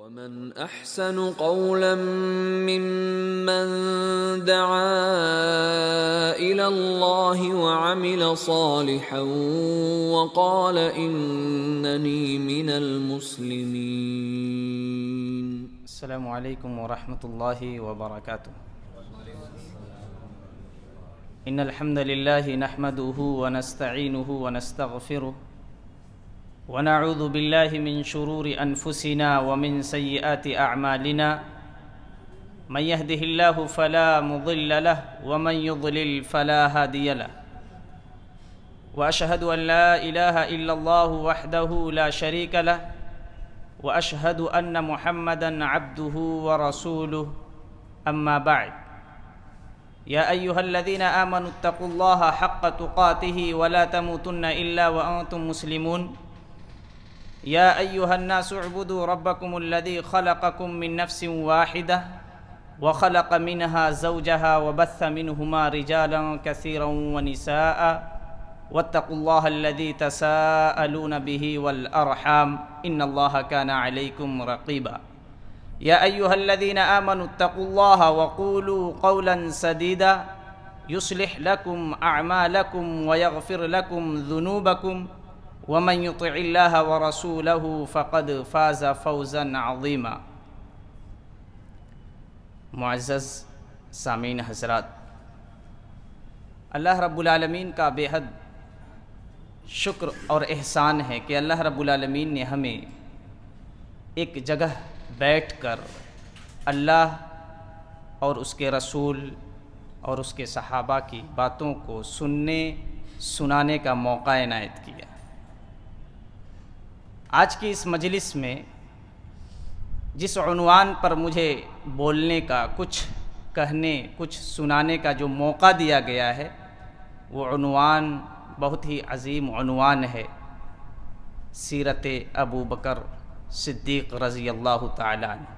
ومن احسن قولا ممن دعا الى الله وعمل صالحا وقال انني من المسلمين. السلام علیکم ورحمۃ اللہ وبرکاتہ. ان الحمد للہ نحمده ونستعینه ونستغفره ونعوذ باللہ من شرور انفسنا ومن سیئات اعمالنا. من يهده الله فلا مضل له ومن يضلل فلا هادي له. واشهد ان لا اله الا الله وحده لا شريك له واشهد ان محمدا عبده ورسوله. اما بعد، یا ایہا الذین آمنوا اتقوا اللہ حق تقاته ولا تموتن الا وانتم مسلمون. یا ایہا الناس اعبدوا ربکم الذی خلقکم من نفس واحدہ وخلق منها زوجها وبث منهما رجالا كثيرا ونساء واتقوا الله الذي تساءلون به والأرحام إن الله كان عليكم رقيبا. يا أيها الذين آمنوا اتقوا الله وقولوا قولا سديدا يصلح لكم أعمالكم ويغفر لكم ذنوبكم ومن يطع الله ورسوله فقد فاز فوزا عظيما. معزز سامعین حضرات، اللہ رب العالمین کا بے حد شکر اور احسان ہے کہ اللہ رب العالمین نے ہمیں ایک جگہ بیٹھ کر اللہ اور اس کے رسول اور اس کے صحابہ کی باتوں کو سننے سنانے کا موقع عنایت کیا. آج کی اس مجلس میں جس عنوان پر مجھے بولنے کا، کچھ کہنے، کچھ سنانے کا جو موقع دیا گیا ہے، وہ عنوان بہت ہی عظیم عنوان ہے، سیرت ابو بکر صدیق رضی اللہ تعالیٰ عنہ.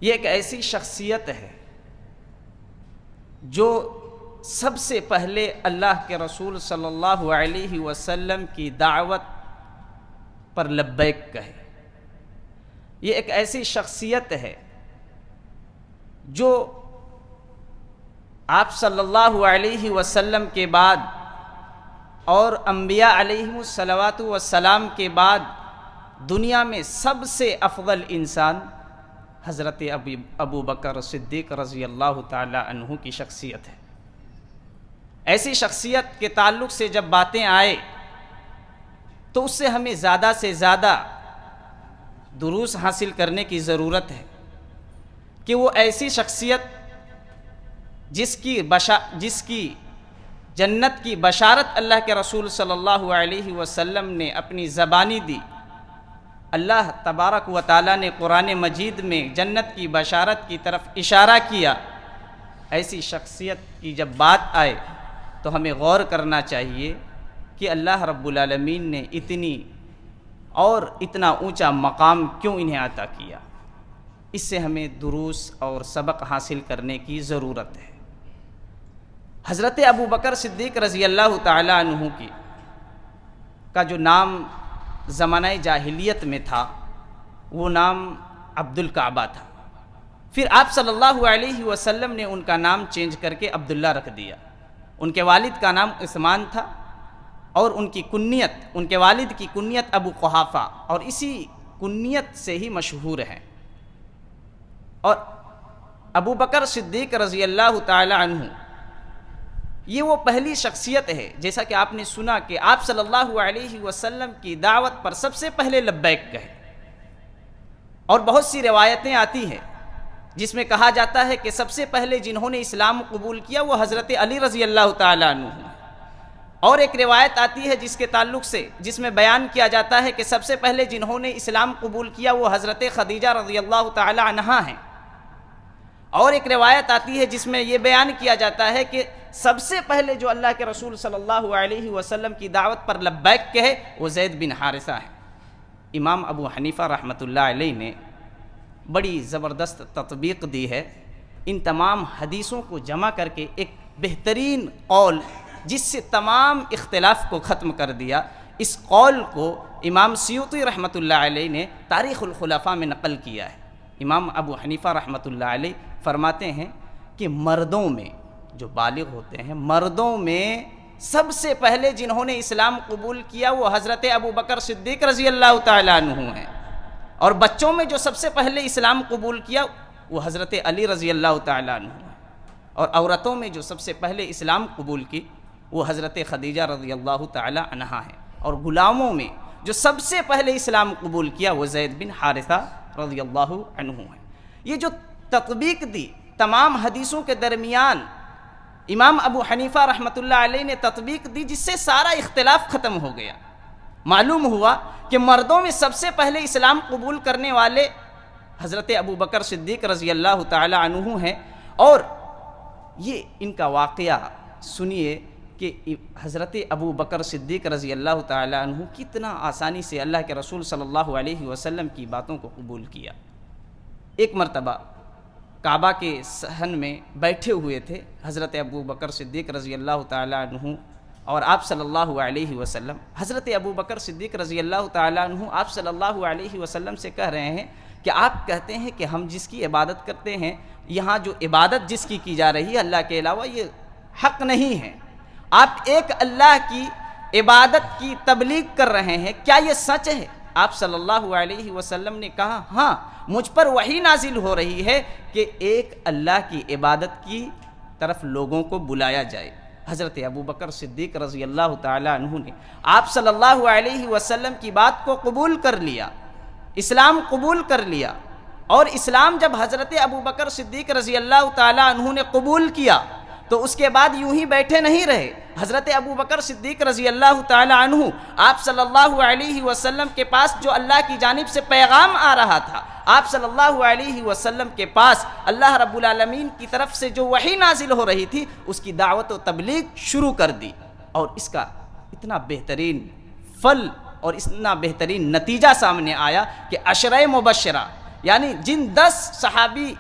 یہ ایک ایسی شخصیت ہے جو سب سے پہلے اللہ کے رسول صلی اللہ علیہ وسلم کی دعوت پر لبیک کہے. یہ ایک ایسی شخصیت ہے جو آپ صلی اللہ علیہ وسلم کے بعد اور انبیاء علیہم الصلوات والسلام کے بعد دنیا میں سب سے افضل انسان حضرت ابو بکر صدیق رضی اللہ تعالی عنہ کی شخصیت ہے. ایسی شخصیت کے تعلق سے جب باتیں آئے تو اس سے ہمیں زیادہ سے زیادہ دروس حاصل کرنے کی ضرورت ہے کہ وہ ایسی شخصیت جس کی جنت کی بشارت اللہ کے رسول صلی اللہ علیہ وسلم نے اپنی زبانی دی. اللہ تبارک و تعالیٰ نے قرآن مجید میں جنت کی بشارت کی طرف اشارہ کیا. ایسی شخصیت کی جب بات آئے تو ہمیں غور کرنا چاہیے کہ اللہ رب العالمین نے اتنی اور اتنا اونچا مقام کیوں انہیں عطا کیا. اس سے ہمیں دروس اور سبق حاصل کرنے کی ضرورت ہے. حضرت ابو بکر صدیق رضی اللہ تعالیٰ عنہ کا جو نام زمانہ جاہلیت میں تھا وہ نام عبد الکعبہ تھا. پھر آپ صلی اللہ علیہ وسلم نے ان کا نام چینج کر کے عبداللہ رکھ دیا. ان کے والد کا نام عثمان تھا اور ان کے والد کی کنیت ابو قحافہ، اور اسی کنیت سے ہی مشہور ہے. اور ابو بکر صدیق رضی اللہ تعالی عنہ یہ وہ پہلی شخصیت ہے، جیسا کہ آپ نے سنا کہ آپ صلی اللہ علیہ وسلم کی دعوت پر سب سے پہلے لبیک کہے. اور بہت سی روایتیں آتی ہیں جس میں کہا جاتا ہے کہ سب سے پہلے جنہوں نے اسلام قبول کیا وہ حضرت علی رضی اللہ تعالی عنہ ہیں. اور ایک روایت آتی ہے جس کے تعلق سے جس میں بیان کیا جاتا ہے کہ سب سے پہلے جنہوں نے اسلام قبول کیا وہ حضرت خدیجہ رضی اللہ تعالی عنہا ہیں. اور ایک روایت آتی ہے جس میں یہ بیان کیا جاتا ہے کہ سب سے پہلے جو اللہ کے رسول صلی اللہ علیہ وسلم کی دعوت پر لبیک کہے وہ زید بن حارثہ ہے. امام ابو حنیفہ رحمۃ اللہ علیہ نے بڑی زبردست تطبیق دی ہے. ان تمام حدیثوں کو جمع کر کے ایک بہترین قول جس سے تمام اختلاف کو ختم کر دیا، اس قول کو امام سیوطی رحمۃ اللہ علیہ نے تاریخ الخلفاء میں نقل کیا ہے. امام ابو حنیفہ رحمۃ اللہ علیہ فرماتے ہیں کہ مردوں میں جو بالغ ہوتے ہیں، مردوں میں سب سے پہلے جنہوں نے اسلام قبول کیا وہ حضرت ابو بکر صدیق رضی اللہ تعالیٰ عنہ ہیں، اور بچوں میں جو سب سے پہلے اسلام قبول کیا وہ حضرت علی رضی اللہ تعالیٰ عنہ ہیں، اور عورتوں میں جو سب سے پہلے اسلام قبول کی وہ حضرت خدیجہ رضی اللہ تعالیٰ عنہا ہیں، اور غلاموں میں جو سب سے پہلے اسلام قبول کیا وہ زید بن حارثہ رضی اللہ عنہ ہیں. یہ جو تطبیق دی تمام حدیثوں کے درمیان امام ابو حنیفہ رحمۃ اللہ علیہ نے تطبیق دی، جس سے سارا اختلاف ختم ہو گیا. معلوم ہوا کہ مردوں میں سب سے پہلے اسلام قبول کرنے والے حضرت ابو بکر صدیق رضی اللہ تعالی عنہ ہیں. اور یہ ان کا واقعہ سنیے کہ حضرت ابو بکر صدیق رضی اللہ تعالی عنہ کتنا آسانی سے اللہ کے رسول صلی اللہ علیہ وسلم کی باتوں کو قبول کیا. ایک مرتبہ کعبہ کے صحن میں بیٹھے ہوئے تھے حضرت ابو بکر صدیق رضی اللہ تعالی عنہ اور آپ صلی اللہ علیہ وسلم. حضرت ابو بکر صدیق رضی اللہ تعالی عنہ آپ صلی اللہ علیہ وسلم سے کہہ رہے ہیں کہ آپ کہتے ہیں کہ ہم جس کی عبادت کرتے ہیں، یہاں جو عبادت جس کی جا رہی ہے اللہ کے علاوہ، یہ حق نہیں ہے. آپ ایک اللہ کی عبادت کی تبلیغ کر رہے ہیں، کیا یہ سچ ہے؟ آپ صلی اللہ علیہ وسلم نے کہا ہاں، مجھ پر وحی نازل ہو رہی ہے کہ ایک اللہ کی عبادت کی طرف لوگوں کو بلایا جائے. حضرت ابو بکر صدیق رضی اللہ تعالی عنہ نے آپ صلی اللہ علیہ وسلم کی بات کو قبول کر لیا، اسلام قبول کر لیا. اور اسلام جب حضرت ابو بکر صدیق رضی اللہ تعالی عنہ نے قبول کیا تو اس کے بعد یوں ہی بیٹھے نہیں رہے. حضرت ابو بکر صدیق رضی اللہ تعالی عنہ آپ صلی اللہ علیہ وسلم کے پاس جو اللہ کی جانب سے پیغام آ رہا تھا، آپ صلی اللہ علیہ وسلم کے پاس اللہ رب العالمین کی طرف سے جو وحی نازل ہو رہی تھی اس کی دعوت و تبلیغ شروع کر دی. اور اس کا اتنا بہترین پھل اور اتنا بہترین نتیجہ سامنے آیا کہ عشرہ مبشرہ، یعنی جن 10 صحابی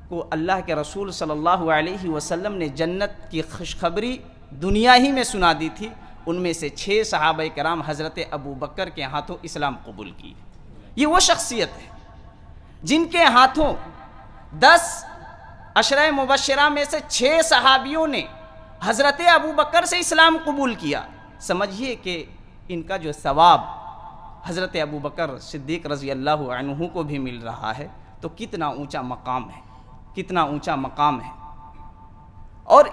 کو اللہ کے رسول صلی اللہ علیہ وسلم نے جنت کی خوشخبری دنیا ہی میں سنا دی تھی، ان میں سے 6 صحابہ کرام حضرت ابو بکر کے ہاتھوں اسلام قبول کی. یہ وہ شخصیت ہے جن کے ہاتھوں 10 عشرہ مبشرہ میں سے 6 صحابیوں نے حضرت ابو بکر سے اسلام قبول کیا. سمجھیے کہ ان کا جو ثواب حضرت ابو بکر صدیق رضی اللہ عنہ کو بھی مل رہا ہے تو کتنا اونچا مقام ہے، کتنا اونچا مقام ہے. اور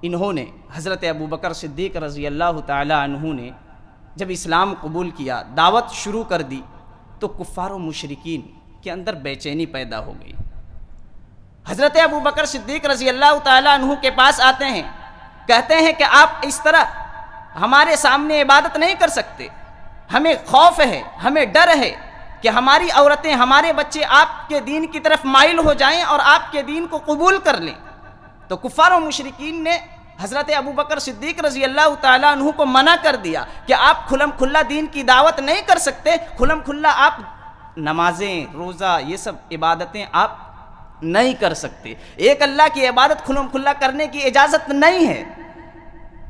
انہوں نے حضرت ابو بکر صدیق رضی اللہ تعالی عنہ نے جب اسلام قبول کیا، دعوت شروع کر دی، تو کفار و مشرکین کے اندر بے چینی پیدا ہو گئی. حضرت ابو بکر صدیق رضی اللہ تعالی عنہ کے پاس آتے ہیں، کہتے ہیں کہ آپ اس طرح ہمارے سامنے عبادت نہیں کر سکتے، ہمیں خوف ہے، ہمیں ڈر ہے کہ ہماری عورتیں، ہمارے بچے آپ کے دین کی طرف مائل ہو جائیں اور آپ کے دین کو قبول کر لیں. تو کفار و مشرکین نے حضرت ابو بکر صدیق رضی اللہ تعالیٰ عنہ کو منع کر دیا کہ آپ کھلم کھلا دین کی دعوت نہیں کر سکتے، کھلم کھلا آپ نمازیں، روزہ، یہ سب عبادتیں آپ نہیں کر سکتے، ایک اللہ کی عبادت کھلم کھلا کرنے کی اجازت نہیں ہے.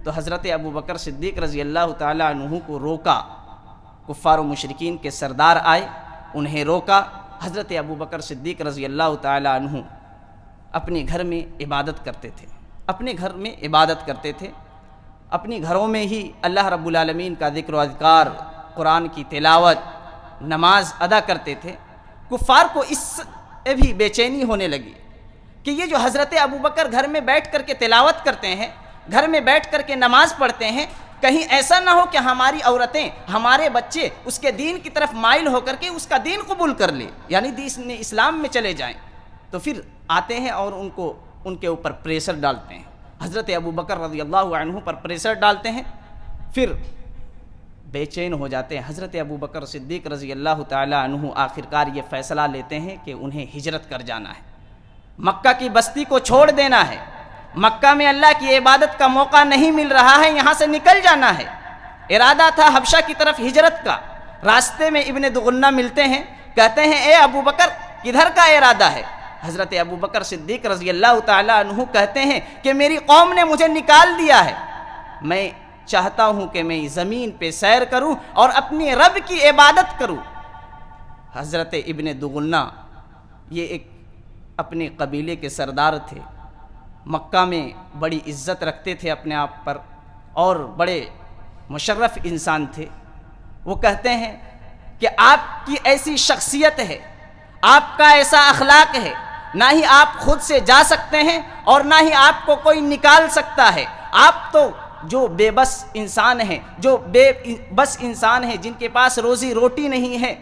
تو حضرت ابو بکر صدیق رضی اللہ تعالیٰ عنہ کو روکا. کفار و مشرکین کے سردار آئے، انہیں روکا. حضرت ابو بکر صدیق رضی اللہ تعالیٰ عنہ اپنے گھر میں عبادت کرتے تھے، اپنے گھر میں عبادت کرتے تھے، اپنے گھروں میں ہی اللہ رب العالمین کا ذکر و اذکار، قرآن کی تلاوت، نماز ادا کرتے تھے. کفار کو اس سے بھی بے چینی ہونے لگی کہ یہ جو حضرت ابو بکر گھر میں بیٹھ کر کے تلاوت کرتے ہیں، گھر میں بیٹھ کر کے نماز پڑھتے ہیں، کہیں ایسا نہ ہو کہ ہماری عورتیں، ہمارے بچے اس کے دین کی طرف مائل ہو کر کے اس کا دین قبول کر لیں، یعنی دین اسلام میں چلے جائیں. تو پھر آتے ہیں اور ان کے اوپر پریشر ڈالتے ہیں. حضرت ابو بکر رضی اللہ عنہ پر پریشر ڈالتے ہیں، پھر بے چین ہو جاتے ہیں. حضرت ابو بکر صدیق رضی اللہ تعالی عنہ آخرکار یہ فیصلہ لیتے ہیں کہ انہیں ہجرت کر جانا ہے، مکہ کی بستی کو چھوڑ دینا ہے. مکہ میں اللہ کی عبادت کا موقع نہیں مل رہا ہے، یہاں سے نکل جانا ہے. ارادہ تھا حبشہ کی طرف ہجرت کا. راستے میں ابن دغنہ ملتے ہیں، کہتے ہیں اے ابو بکر کدھر کا ارادہ ہے؟ حضرت ابو بکر صدیق رضی اللہ تعالی عنہ کہتے ہیں کہ میری قوم نے مجھے نکال دیا ہے، میں چاہتا ہوں کہ میں زمین پہ سیر کروں اور اپنے رب کی عبادت کروں۔ حضرت ابن دغنہ یہ ایک اپنے قبیلے کے سردار تھے، مکہ میں بڑی عزت رکھتے تھے اپنے آپ پر اور بڑے مشرف انسان تھے۔ وہ کہتے ہیں کہ آپ کی ایسی شخصیت ہے، آپ کا ایسا اخلاق ہے، نہ ہی آپ خود سے جا سکتے ہیں اور نہ ہی آپ کو کوئی نکال سکتا ہے۔ آپ تو جو بے بس انسان ہیں، جو بے بس انسان ہیں، جن کے پاس روزی روٹی نہیں ہے،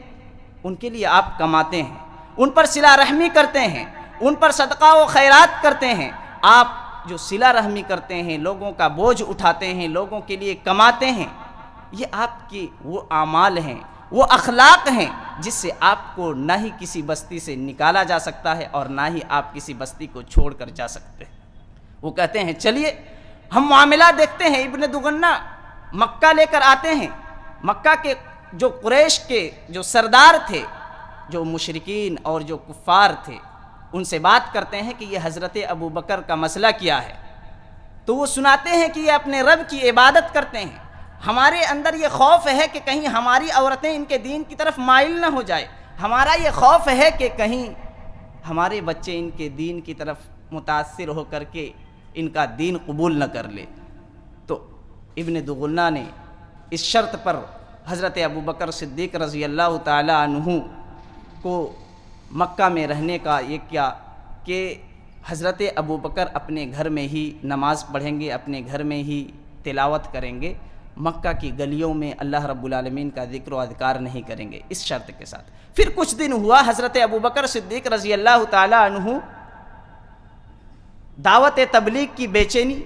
ان کے لیے آپ کماتے ہیں، ان پر صلہ رحمی کرتے ہیں، ان پر صدقہ و خیرات کرتے ہیں۔ آپ جو صلہ رحمی کرتے ہیں، لوگوں کا بوجھ اٹھاتے ہیں، لوگوں کے لیے کماتے ہیں، یہ آپ کی وہ اعمال ہیں، وہ اخلاق ہیں جس سے آپ کو نہ ہی کسی بستی سے نکالا جا سکتا ہے اور نہ ہی آپ کسی بستی کو چھوڑ کر جا سکتے ہیں۔ وہ کہتے ہیں چلیے ہم معاملہ دیکھتے ہیں۔ ابن دغنہ مکہ لے کر آتے ہیں۔ مکہ کے جو قریش کے جو سردار تھے، جو مشرکین اور جو کفار تھے، ان سے بات کرتے ہیں کہ یہ حضرت ابو بکر کا مسئلہ کیا ہے۔ تو وہ سناتے ہیں کہ یہ اپنے رب کی عبادت کرتے ہیں، ہمارے اندر یہ خوف ہے کہ کہیں ہماری عورتیں ان کے دین کی طرف مائل نہ ہو جائے، ہمارا یہ خوف ہے کہ کہیں ہمارے بچے ان کے دین کی طرف متاثر ہو کر کے ان کا دین قبول نہ کر لے۔ تو ابن دغنہ نے اس شرط پر حضرت ابو بکر صدیق رضی اللہ تعالی عنہ کو مکہ میں رہنے کا یہ کیا کہ حضرت ابو بکر اپنے گھر میں ہی نماز پڑھیں گے، اپنے گھر میں ہی تلاوت کریں گے، مکہ کی گلیوں میں اللہ رب العالمین کا ذکر و اذکار نہیں کریں گے، اس شرط کے ساتھ۔ پھر کچھ دن ہوا، حضرت ابو بکر صدیق رضی اللہ تعالی عنہ دعوت تبلیغ کی بے چینی،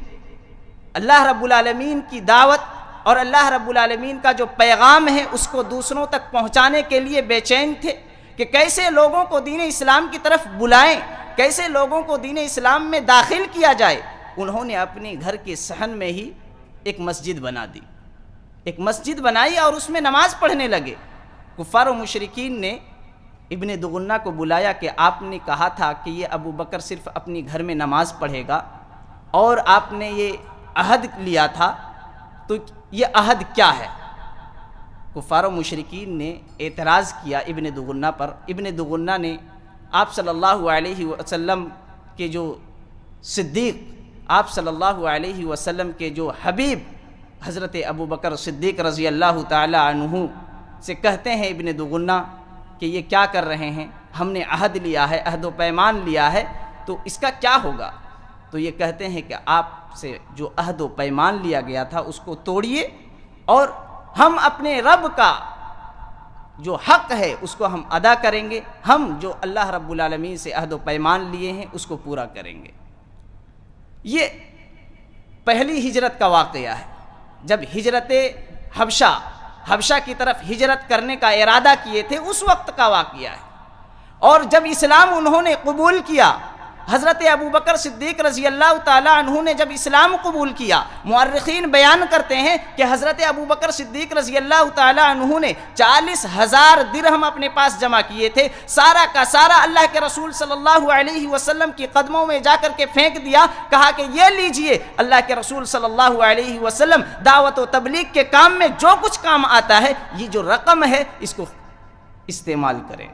اللہ رب العالمین کی دعوت اور اللہ رب العالمین کا جو پیغام ہے اس کو دوسروں تک پہنچانے کے لیے بے چین تھے کہ کیسے لوگوں کو دین اسلام کی طرف بلائیں، کیسے لوگوں کو دین اسلام میں داخل کیا جائے۔ انہوں نے اپنے گھر کے صحن میں ہی ایک مسجد بنا دی، ایک مسجد بنائی اور اس میں نماز پڑھنے لگے۔ کفار و مشرکین نے ابن دغنہ کو بلایا کہ آپ نے کہا تھا کہ یہ ابو بکر صرف اپنی گھر میں نماز پڑھے گا اور آپ نے یہ عہد لیا تھا، تو یہ عہد کیا ہے؟ کفار و مشرکین نے اعتراض کیا ابن دغنہ پر۔ ابن دغنہ نے آپ صلی اللہ علیہ وسلم کے جو صدیق، آپ صلی اللہ علیہ وسلم کے جو حبیب حضرت ابو بکر صدیق رضی اللہ تعالی عنہ سے کہتے ہیں ابن دغنہ کہ یہ کیا کر رہے ہیں، ہم نے عہد لیا ہے، عہد و پیمان لیا ہے، تو اس کا کیا ہوگا؟ تو یہ کہتے ہیں کہ آپ سے جو عہد و پیمان لیا گیا تھا اس کو توڑیے اور ہم اپنے رب کا جو حق ہے اس کو ہم ادا کریں گے، ہم جو اللہ رب العالمین سے عہد و پیمان لیے ہیں اس کو پورا کریں گے۔ یہ پہلی ہجرت کا واقعہ ہے، جب ہجرت حبشہ کی طرف ہجرت کرنے کا ارادہ کیے تھے اس وقت کا واقعہ ہے۔ اور جب اسلام انہوں نے قبول کیا، حضرت ابو بکر صدیق رضی اللہ تعالی عنہ نے جب اسلام قبول کیا، مورخین بیان کرتے ہیں کہ حضرت ابو بکر صدیق رضی اللہ تعالی عنہ نے 40,000 درہم اپنے پاس جمع کیے تھے، سارا کا سارا اللہ کے رسول صلی اللہ علیہ وسلم کی قدموں میں جا کر کے پھینک دیا، کہا کہ یہ لیجئے، اللہ کے رسول صلی اللہ علیہ وسلم دعوت و تبلیغ کے کام میں جو کچھ کام آتا ہے، یہ جو رقم ہے اس کو استعمال کریں۔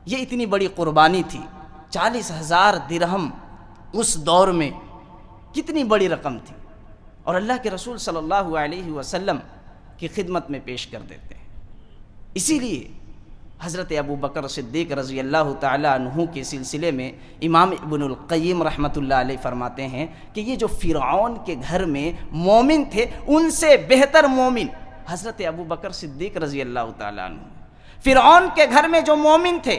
یہ اتنی بڑی قربانی تھی، 40,000 درہم اس دور میں کتنی بڑی رقم تھی، اور اللہ کے رسول صلی اللہ علیہ وسلم کی خدمت میں پیش کر دیتے ہیں۔ اسی لیے حضرت ابو بکر صدیق رضی اللہ تعالی عنہ کے سلسلے میں امام ابن القیم رحمۃ اللہ علیہ فرماتے ہیں کہ یہ جو فرعون کے گھر میں مومن تھے ان سے بہتر مومن حضرت ابو بکر صدیق رضی اللہ تعالی عنہ۔ فرعون کے گھر میں جو مومن تھے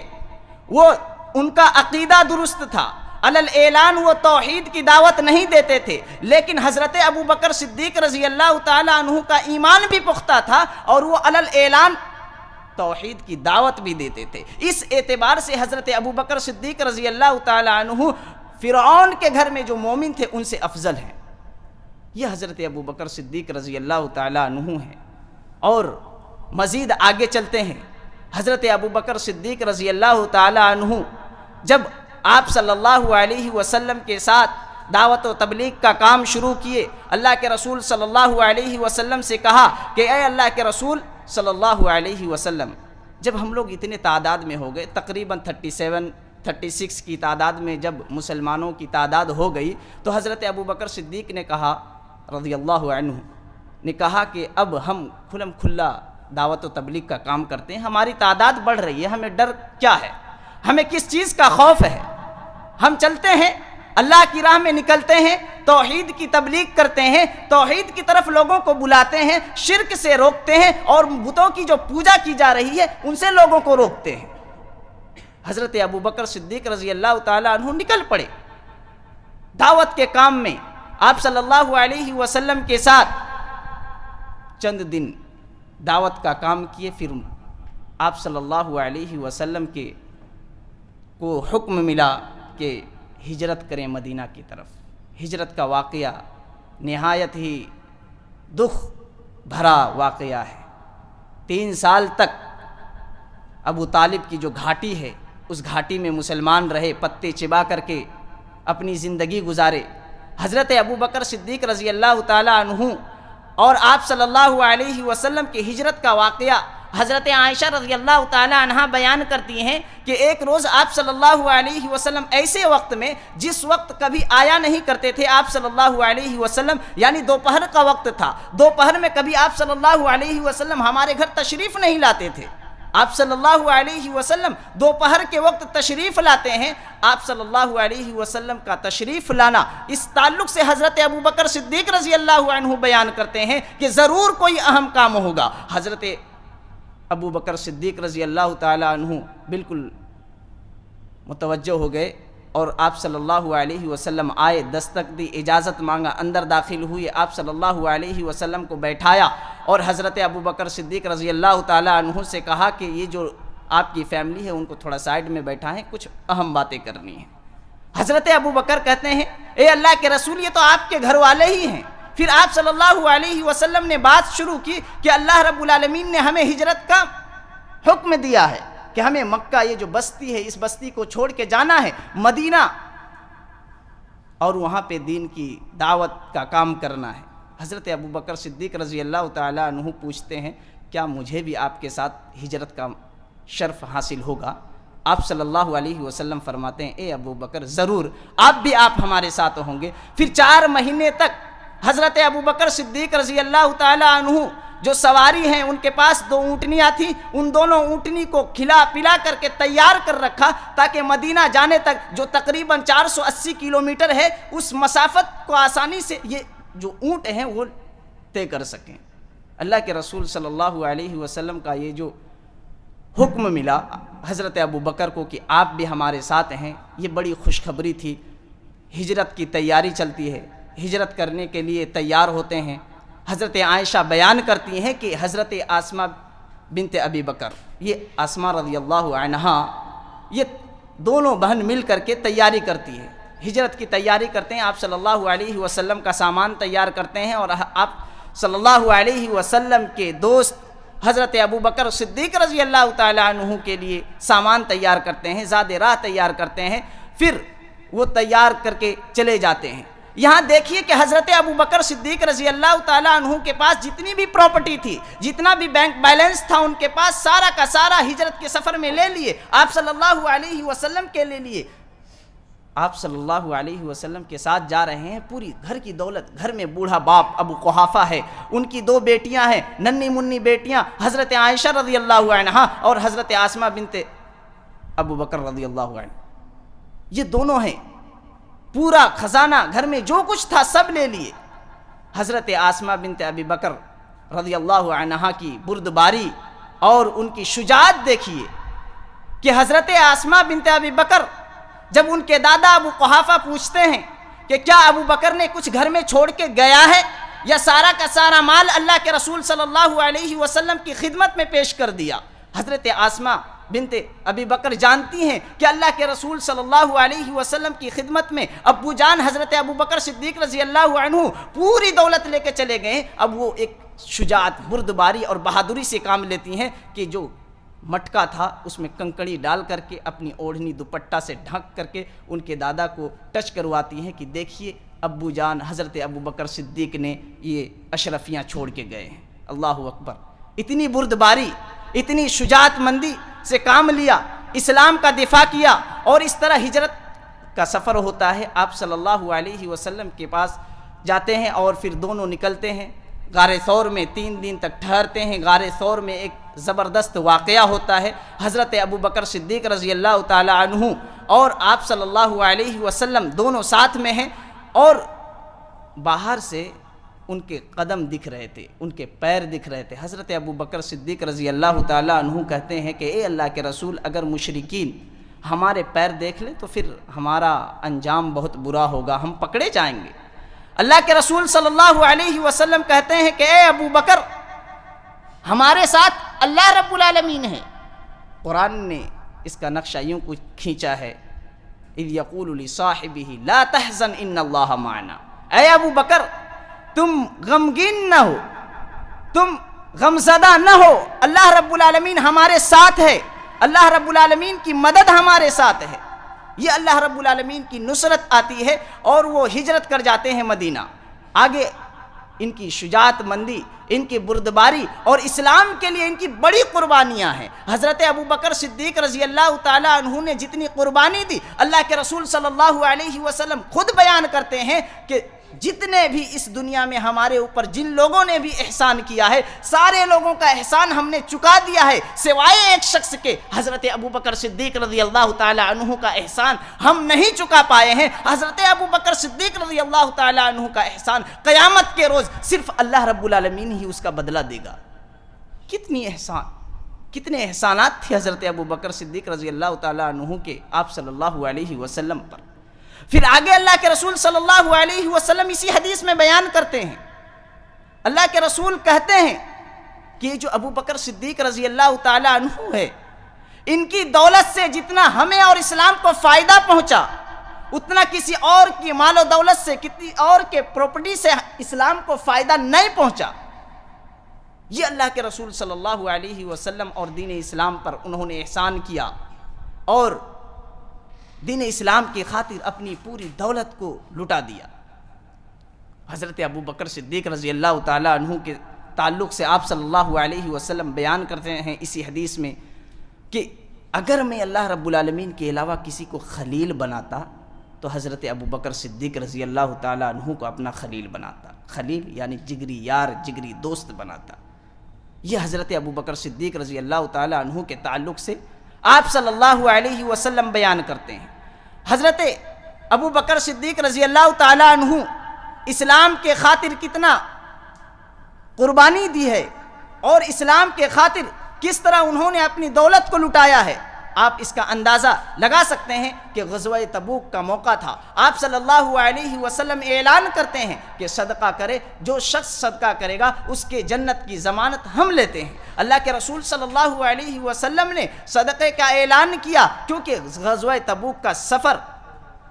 وہ ان کا عقیدہ درست تھا، علل اعلان وہ توحید کی دعوت نہیں دیتے تھے، لیکن حضرت ابو بکر صدیق رضی اللہ تعالی عنہ کا ایمان بھی پختہ تھا اور وہ علل اعلان توحید کی دعوت بھی دیتے تھے۔ اس اعتبار سے حضرت ابو بکر صدیق رضی اللہ تعالی عنہ فرعون کے گھر میں جو مومن تھے ان سے افضل ہیں۔ یہ حضرت ابو بکر صدیق رضی اللہ تعالی عنہ ہیں۔ اور مزید آگے چلتے ہیں، حضرت ابو بکر صدیق رضی اللہ تعالی عنہ جب آپ صلی اللہ علیہ وسلم کے ساتھ دعوت و تبلیغ کا کام شروع کیے. اللہ کے رسول صلی اللہ علیہ وسلم سے کہا کہ اے اللہ کے رسول صلی اللہ علیہ وسلم، جب ہم لوگ اتنے تعداد میں ہو گئے، تقریباً 36 کی تعداد میں جب مسلمانوں کی تعداد ہو گئی، تو حضرت ابوبکر صدیق نے کہا رضی اللہ عنہ نے کہا کہ اب ہم کھلم کھلا دعوت و تبلیغ کا کام کرتے ہیں. ہماری تعداد بڑھ رہی ہے، ہمیں ڈر کیا ہے، ہمیں کس چیز کا خوف ہے؟ ہم چلتے ہیں، اللہ کی راہ میں نکلتے ہیں، توحید کی تبلیغ کرتے ہیں، توحید کی طرف لوگوں کو بلاتے ہیں، شرک سے روکتے ہیں، اور بتوں کی جو پوجا کی جا رہی ہے ان سے لوگوں کو روکتے ہیں. حضرت ابوبکر صدیق رضی اللہ تعالیٰ عنہ نکل پڑے دعوت کے کام میں. آپ صلی اللہ علیہ وسلم کے ساتھ چند دن دعوت کا کام کیے، پھر آپ صلی اللہ علیہ وسلم کو حکم ملا کہ ہجرت کریں مدینہ کی طرف. ہجرت کا واقعہ نہایت ہی دکھ بھرا واقعہ ہے. 3 سال تک ابو طالب کی جو گھاٹی ہے اس گھاٹی میں مسلمان رہے، پتے چبا کر کے اپنی زندگی گزارے. حضرت ابوبکر صدیق رضی اللہ تعالیٰ عنہ اور آپ صلی اللہ علیہ وسلم کی ہجرت کا واقعہ حضرت عائشہ رضی اللہ تعالیٰ عنہا بیان کرتی ہیں کہ ایک روز آپ صلی اللہ علیہ وسلم ایسے وقت میں جس وقت کبھی آیا نہیں کرتے تھے آپ صلی اللہ علیہ وسلم، یعنی دوپہر کا وقت تھا، دوپہر میں کبھی آپ صلی اللہ علیہ وسلم ہمارے گھر تشریف نہیں لاتے تھے. آپ صلی اللہ علیہ وسلم دوپہر کے وقت تشریف لاتے ہیں. آپ صلی اللہ علیہ وسلم کا تشریف لانا اس تعلق سے حضرت ابوبکر صدیق رضی اللہ عنہ بیان کرتے ہیں کہ ضرور کوئی اہم کام ہوگا. حضرت ابوبکر صدیق رضی اللہ تعالی عنہ بالکل متوجہ ہو گئے اور آپ صلی اللہ علیہ وسلم آئے، دستک دی، اجازت مانگا، اندر داخل ہوئے. آپ صلی اللہ علیہ وسلم کو بیٹھایا اور حضرت ابوبکر صدیق رضی اللہ تعالی عنہ سے کہا کہ یہ جو آپ کی فیملی ہے ان کو تھوڑا سائڈ میں بیٹھائیں، کچھ اہم باتیں کرنی ہیں. حضرت ابوبکر کہتے ہیں اے اللہ کے رسول، یہ تو آپ کے گھر والے ہی ہیں. پھر آپ صلی اللہ علیہ وسلم نے بات شروع کی کہ اللہ رب العالمین نے ہمیں ہجرت کا حکم دیا ہے کہ ہمیں مکہ، یہ جو بستی ہے، اس بستی کو چھوڑ کے جانا ہے مدینہ اور وہاں پہ دین کی دعوت کا کام کرنا ہے. حضرت ابوبکر صدیق رضی اللہ تعالیٰ عنہ پوچھتے ہیں کیا مجھے بھی آپ کے ساتھ ہجرت کا شرف حاصل ہوگا؟ آپ صلی اللہ علیہ وسلم فرماتے ہیں اے ابوبکر ضرور، آپ ہمارے ساتھ ہوں گے. پھر 4 مہینے تک حضرت ابوبکر صدیق رضی اللہ تعالیٰ عنہ جو سواری ہیں ان کے پاس 2 اونٹنیاں تھیں، ان دونوں اونٹنی کو کھلا پلا کر کے تیار کر رکھا تاکہ مدینہ جانے تک جو تقریباً 480 کلومیٹر ہے اس مسافت کو آسانی سے یہ جو اونٹ ہیں وہ طے کر سکیں. اللہ کے رسول صلی اللہ علیہ وسلم کا یہ جو حکم ملا حضرت ابوبکر کو کہ آپ بھی ہمارے ساتھ ہیں، یہ بڑی خوشخبری تھی. ہجرت کی تیاری چلتی ہے، ہجرت کرنے کے لیے تیار ہوتے ہیں. حضرت عائشہ بیان کرتی ہیں کہ حضرت اسماء بنت ابی بکر، یہ اسماء رضی اللہ عنہا، یہ دونوں بہن مل کر کے تیاری کرتی ہے، ہجرت کی تیاری کرتے ہیں. آپ صلی اللہ علیہ وسلم کا سامان تیار کرتے ہیں اور آپ صلی اللہ علیہ وسلم کے دوست حضرت ابوبکر صدیق رضی اللہ تعالیٰ عنہ کے لیے سامان تیار کرتے ہیں، زاد راہ تیار کرتے ہیں. پھر وہ تیار کر کے چلے جاتے ہیں. یہاں دیکھیے کہ حضرت ابوبکر صدیق رضی اللہ تعالیٰ عنہ کے پاس جتنی بھی پراپرٹی تھی، جتنا بھی بینک بیلنس تھا ان کے پاس سارا کا سارا ہجرت کے سفر میں لے لیے، آپ صلی اللہ علیہ وسلم کے لے لیے. آپ صلی اللہ علیہ وسلم کے ساتھ جا رہے ہیں. پوری گھر کی دولت، گھر میں بوڑھا باپ ابو قحافہ ہے، ان کی 2 بیٹیاں ہیں، ننھی منی بیٹیاں، حضرت عائشہ رضی اللہ عنہا اور حضرت اسماء بنت ابوبکر رضی اللہ عنہ، یہ دونوں ہیں. پورا خزانہ گھر میں جو کچھ تھا سب لے لیے. حضرت اسماء بنت ابی بکر رضی اللہ عنہا کی بردباری اور ان کی شجاعت دیکھیے کہ حضرت اسماء بنت ابی بکر جب ان کے دادا ابو قحافہ پوچھتے ہیں کہ کیا ابو بکر نے کچھ گھر میں چھوڑ کے گیا ہے یا سارا کا سارا مال اللہ کے رسول صلی اللہ علیہ وسلم کی خدمت میں پیش کر دیا، حضرت اسماء بنت ابی بکر جانتی ہیں کہ اللہ کے رسول صلی اللہ علیہ وسلم کی خدمت میں ابو جان حضرت ابوبکر صدیق رضی اللہ عنہ پوری دولت لے کے چلے گئے. اب وہ ایک شجاعت، بردباری اور بہادری سے کام لیتی ہیں کہ جو مٹکا تھا، اس میں کنکڑی ڈال کر کے اپنی اوڑھنی دوپٹہ سے ڈھک کر کے ان کے دادا کو ٹچ کرواتی ہیں کہ دیکھیے ابو جان حضرت ابو بکر صدیق نے یہ اشرفیاں چھوڑ کے گئے ہیں۔ اللہ اکبر! اتنی بردباری، اتنی شجاعت مندی سے کام لیا، اسلام کا دفاع کیا، اور اس طرح ہجرت کا سفر ہوتا ہے۔ آپ صلی اللہ علیہ وسلم کے پاس جاتے ہیں اور پھر دونوں نکلتے ہیں، غار ثور میں 3 دن تک ٹھہرتے ہیں۔ غار ثور میں ایک زبردست واقعہ ہوتا ہے، حضرت ابو بکر صدیق رضی اللہ تعالی عنہ اور آپ صلی اللہ علیہ وسلم دونوں ساتھ میں ہیں، اور باہر سے ان کے قدم دکھ رہے تھے، ان کے پیر دکھ رہے تھے۔ حضرت ابو بکر صدیق رضی اللہ تعالی عنہ کہتے ہیں کہ اے اللہ کے رسول، اگر مشرکین ہمارے پیر دیکھ لیں تو پھر ہمارا انجام بہت برا ہوگا، ہم پکڑے جائیں گے۔ اللہ کے رسول صلی اللہ علیہ وسلم کہتے ہیں کہ اے ابو بکر، ہمارے ساتھ اللہ رب العالمین ہے۔ قرآن نے اس کا نقشہ یوں کچھ کھینچا ہے، اذ یقول لصاحبہ لا تحزن ان اللہ معنا۔ اے ابو بکر، تم غمگین نہ ہو، تم غمزدہ نہ ہو، اللہ رب العالمین ہمارے ساتھ ہے، اللہ رب العالمین کی مدد ہمارے ساتھ ہے۔ یہ اللہ رب العالمین کی نصرت آتی ہے، اور وہ ہجرت کر جاتے ہیں مدینہ۔ آگے ان کی شجاعت مندی، ان کی بردباری اور اسلام کے لیے ان کی بڑی قربانیاں ہیں۔ حضرت ابو بکر صدیق رضی اللہ تعالی عنہ نے جتنی قربانی دی، اللہ کے رسول صلی اللہ علیہ وسلم خود بیان کرتے ہیں کہ جتنے بھی اس دنیا میں ہمارے اوپر جن لوگوں نے بھی احسان کیا ہے، سارے لوگوں کا احسان ہم نے چکا دیا ہے، سوائے ایک شخص کے، حضرت ابو بکر صدیق رضی اللہ تعالی عنہ کا احسان ہم نہیں چکا پائے ہیں۔ حضرت ابو بکر صدیق رضی اللہ تعالی عنہ کا احسان قیامت کے روز صرف اللہ رب العالمین ہی اس کا بدلہ دے گا۔ کتنے احسانات تھے حضرت ابو بکر صدیق رضی اللہ تعالی عنہ کے آپ صلی اللہ علیہ وسلم پر۔ پھر آگے اللہ کے رسول صلی اللہ علیہ وسلم اسی حدیث میں بیان کرتے ہیں، اللہ کے رسول کہتے ہیں کہ یہ جو ابو بکر صدیق رضی اللہ تعالی عنہ ہے، ان کی دولت سے جتنا ہمیں اور اسلام کو فائدہ پہنچا، اتنا کسی اور کی مال و دولت سے، کسی اور کے پراپرٹی سے اسلام کو فائدہ نہیں پہنچا۔ یہ اللہ کے رسول صلی اللہ علیہ وسلم اور دین اسلام پر انہوں نے احسان کیا، اور دین اسلام کی خاطر اپنی پوری دولت کو لٹا دیا۔ حضرت ابو بکر صدیق رضی اللہ تعالی عنہ کے تعلق سے آپ صلی اللہ علیہ وسلم بیان کرتے ہیں اسی حدیث میں کہ اگر میں اللہ رب العالمین کے علاوہ کسی کو خلیل بناتا تو حضرت ابو بکر صدیق رضی اللہ تعالی عنہ کو اپنا خلیل بناتا۔ خلیل یعنی جگری یار، جگری دوست بناتا۔ یہ حضرت ابو بکر صدیق رضی اللہ تعالی عنہ کے تعلق سے آپ صلی اللہ علیہ وسلم بیان کرتے ہیں۔ حضرت ابو بکر صدیق رضی اللہ تعالی عنہ اسلام کے خاطر کتنا قربانی دی ہے، اور اسلام کے خاطر کس طرح انہوں نے اپنی دولت کو لٹایا ہے، آپ اس کا اندازہ لگا سکتے ہیں کہ غزوہ تبوک کا موقع تھا۔ آپ صلی اللہ علیہ وسلم اعلان کرتے ہیں کہ صدقہ کرے، جو شخص صدقہ کرے گا اس کے جنت کی ضمانت ہم لیتے ہیں۔ اللہ کے رسول صلی اللہ علیہ وسلم نے صدقے کا اعلان کیا، کیونکہ غزوہ تبوک کا سفر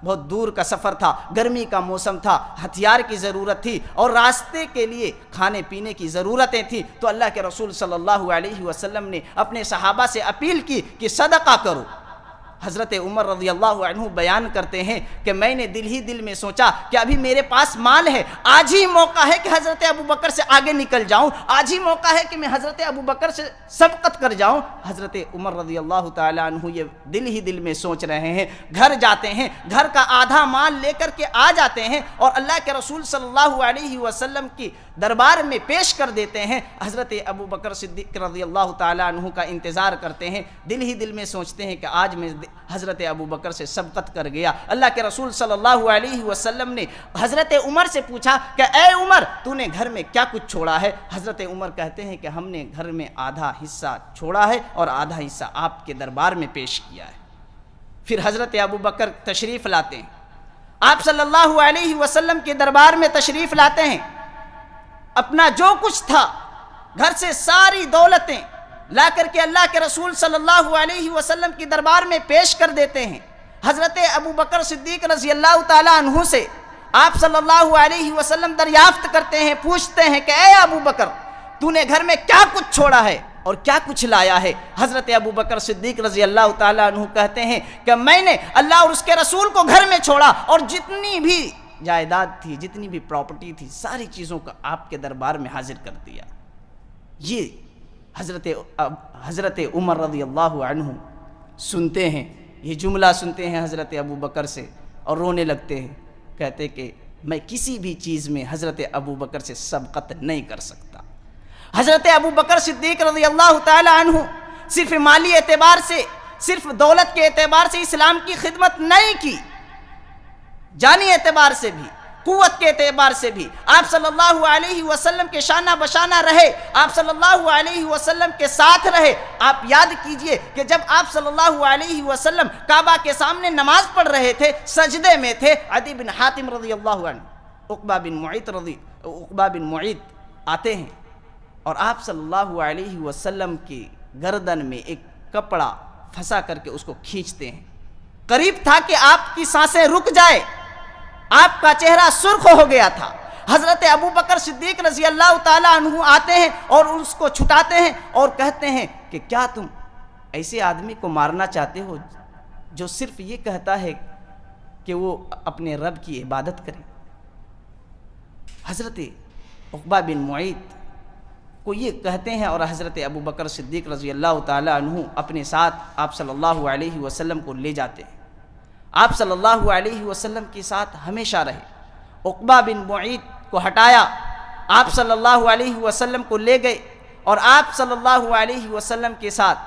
بہت دور کا سفر تھا، گرمی کا موسم تھا، ہتھیار کی ضرورت تھی، اور راستے کے لیے کھانے پینے کی ضرورتیں تھیں۔ تو اللہ کے رسول صلی اللہ علیہ وسلم نے اپنے صحابہ سے اپیل کی کہ صدقہ کرو۔ حضرت عمر رضی اللہ عنہ بیان کرتے ہیں کہ میں نے دل ہی دل میں سوچا کہ ابھی میرے پاس مال ہے، آج ہی موقع ہے کہ حضرت ابو بکر سے آگے نکل جاؤں، آج ہی موقع ہے کہ میں حضرت ابو بکر سے سبقت کر جاؤں۔ حضرت عمر رضی اللہ تعالی عنہ یہ دل ہی دل میں سوچ رہے ہیں، گھر جاتے ہیں، گھر کا آدھا مال لے کر کے آ جاتے ہیں، اور اللہ کے رسول صلی اللہ علیہ وسلم کی دربار میں پیش کر دیتے ہیں۔ حضرت ابو بکر صدیق رضی اللہ تعالی عنہ کا انتظار کرتے ہیں، دل ہی دل میں سوچتے ہیں کہ آج میں حضرت ابو بکر سے سبقت کر گیا۔ اللہ کے رسول صلی اللہ علیہ وسلم نے حضرت عمر سے پوچھا کہ اے عمر، تو نے گھر میں کیا کچھ چھوڑا ہے؟ حضرت عمر کہتے ہیں کہ ہم نے گھر میں آدھا حصہ چھوڑا ہے اور آدھا حصہ آپ کے دربار میں پیش کیا ہے۔ پھر حضرت ابو بکر تشریف لاتے ہیں، آپ صلی اللہ علیہ وسلم کے دربار میں تشریف لاتے ہیں، اپنا جو کچھ تھا گھر سے ساری دولتیں لا کر کے اللہ کے رسول صلی اللہ علیہ وسلم کی دربار میں پیش کر دیتے ہیں۔ حضرت ابو بکر صدیق رضی اللہ تعالی عنہ سے آپ صلی اللہ علیہ وسلم دریافت کرتے ہیں، پوچھتے ہیں کہ اے ابو بکر، تو نے گھر میں کیا کچھ چھوڑا ہے؟ اور کیا کچھ لایا ہے۔ حضرت ابو بکر صدیق رضی اللہ تعالیٰ عنہ کہتے ہیں کہ میں نے اللہ اور اس کے رسول کو گھر میں چھوڑا اور جتنی بھی جائیداد تھی، جتنی بھی پراپرٹی تھی، ساری چیزوں کو آپ کے دربار میں حاضر کر دیا۔ یہ حضرت عمر رضی اللہ عنہ سنتے ہیں، یہ جملہ سنتے ہیں حضرت ابو بکر سے اور رونے لگتے ہیں، کہتے کہ میں کسی بھی چیز میں حضرت ابو بکر سے سبقت نہیں کر سکتا۔ حضرت ابو بکر صدیق رضی اللہ تعالی عنہ صرف مالی اعتبار سے، صرف دولت کے اعتبار سے اسلام کی خدمت نہیں کی، جانی اعتبار سے بھی، قوت کے اعتبار سے بھی آپ صلی اللہ علیہ وسلم کے شانہ بشانہ رہے، آپ صلی اللہ علیہ وسلم کے ساتھ رہے۔ آپ یاد کیجئے کہ جب آپ صلی اللہ علیہ وسلم کعبہ کے سامنے نماز پڑھ رہے تھے، سجدے میں تھے، عدی بن حاتم رضی اللہ عنہ، عقبہ بن معیط آتے ہیں اور آپ صلی اللہ علیہ وسلم کی گردن میں ایک کپڑا پھنسا کر کے اس کو کھینچتے ہیں۔ قریب تھا کہ آپ کی سانسیں رک جائے، آپ کا چہرہ سرخ ہو گیا تھا۔ حضرت ابو بکر صدیق رضی اللہ تعالیٰ عنہ آتے ہیں اور اس کو چھٹاتے ہیں اور کہتے ہیں کہ کیا تم ایسے آدمی کو مارنا چاہتے ہو جو صرف یہ کہتا ہے کہ وہ اپنے رب کی عبادت کرے؟ حضرت عقبہ بن معیط کو یہ کہتے ہیں اور حضرت ابو بکر صدیق رضی اللہ تعالیٰ عنہ اپنے ساتھ آپ صلی اللہ علیہ وسلم کو لے جاتے ہیں۔ آپ صلی اللہ علیہ وسلم کے ساتھ ہمیشہ رہے۔ عقبہ بن معیط کو ہٹایا، آپ صلی اللہ علیہ وسلم کو لے گئے اور آپ صلی اللہ علیہ وسلم کے ساتھ